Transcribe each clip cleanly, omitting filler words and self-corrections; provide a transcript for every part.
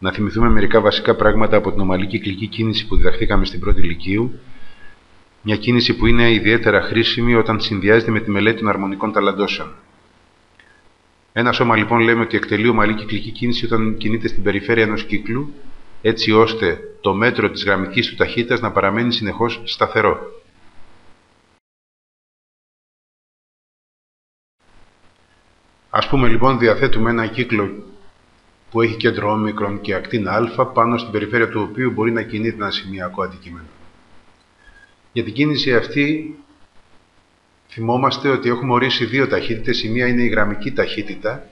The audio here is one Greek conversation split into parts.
Να θυμηθούμε μερικά βασικά πράγματα από την ομαλή κυκλική κίνηση που διδαχθήκαμε στην πρώτη λυκείου. Μια κίνηση που είναι ιδιαίτερα χρήσιμη όταν συνδυάζεται με τη μελέτη των αρμονικών ταλαντώσεων. Ένα σώμα λοιπόν λέμε ότι εκτελεί ομαλή κυκλική κίνηση όταν κινείται στην περιφέρεια ενός κύκλου, έτσι ώστε το μέτρο της γραμμικής του ταχύτητας να παραμένει συνεχώς σταθερό. Ας πούμε λοιπόν διαθέτουμε ένα κύκλο που έχει κέντρο όμικρον και ακτίνα α, πάνω στην περιφέρεια του οποίου μπορεί να κινείται ένα σημειακό αντικείμενο. Για την κίνηση αυτή θυμόμαστε ότι έχουμε ορίσει δύο ταχύτητες. Η μία είναι η γραμμική ταχύτητα,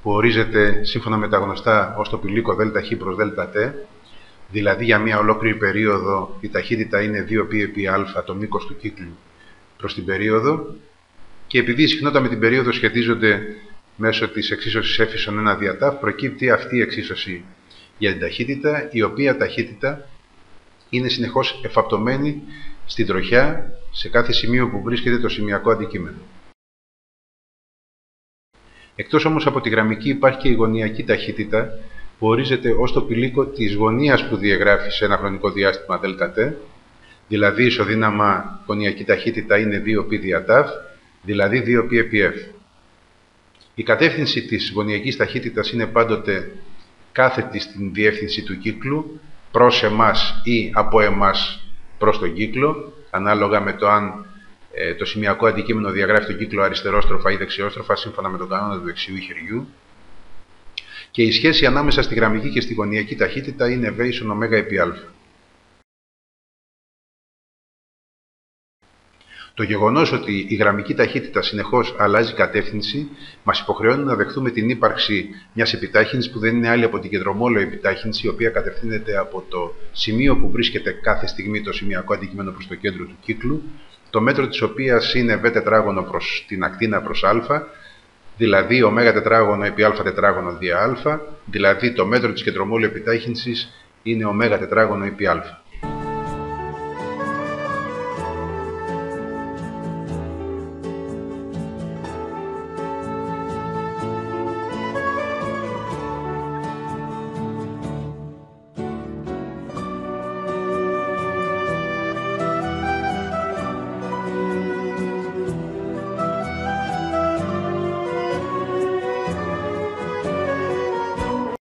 που ορίζεται σύμφωνα με τα γνωστά ως το πηλίκο ΔΧ προς ΔΤ, δηλαδή για μια ολόκληρη περίοδο η ταχύτητα είναι 2π επί α, το μήκος του κύκλου προς την περίοδο, και επειδή η συχνότητα με την περίοδο σχετίζονται μέσω της εξίσωσης έφυσον 1 δια τ, προκύπτει αυτή η εξίσωση για την ταχύτητα, η οποία ταχύτητα είναι συνεχώς εφαπτωμένη στην τροχιά σε κάθε σημείο που βρίσκεται το σημειακό αντικείμενο. Εκτός όμως από τη γραμμική υπάρχει και η γωνιακή ταχύτητα, που ορίζεται ως το πηλίκο της γωνίας που διαγράφει σε ένα χρονικό διάστημα ΔΤ, δηλαδή ισοδύναμα γωνιακή ταχύτητα είναι 2π δια τ, δηλαδή 2π επί f. Η κατεύθυνση της γωνιακής ταχύτητας είναι πάντοτε κάθετη στην διεύθυνση του κύκλου, προς εμάς ή από εμάς προς τον κύκλο, ανάλογα με το αν το σημειακό αντικείμενο διαγράφει τον κύκλο αριστερόστροφα ή δεξιόστροφα, σύμφωνα με τον κανόνα του δεξιού χεριού. Και η σχέση ανάμεσα στη γραμμική και στη γωνιακή ταχύτητα είναι v ίσον ω επί α. Το γεγονός ότι η γραμμική ταχύτητα συνεχώς αλλάζει κατεύθυνση μας υποχρεώνει να δεχθούμε την ύπαρξη μιας επιτάχυνσης που δεν είναι άλλη από την κεντρομόλο επιτάχυνση, η οποία κατευθύνεται από το σημείο που βρίσκεται κάθε στιγμή το σημειακό αντικείμενο προς το κέντρο του κύκλου, το μέτρο της οποίας είναι v τετράγωνο προς την ακτίνα προς α, δηλαδή ω τετράγωνο επί α τετράγωνο δια α, δηλαδή το μέτρο της κεντρομόλου επιτάχυνσης είναι ω τετράγωνο επί α.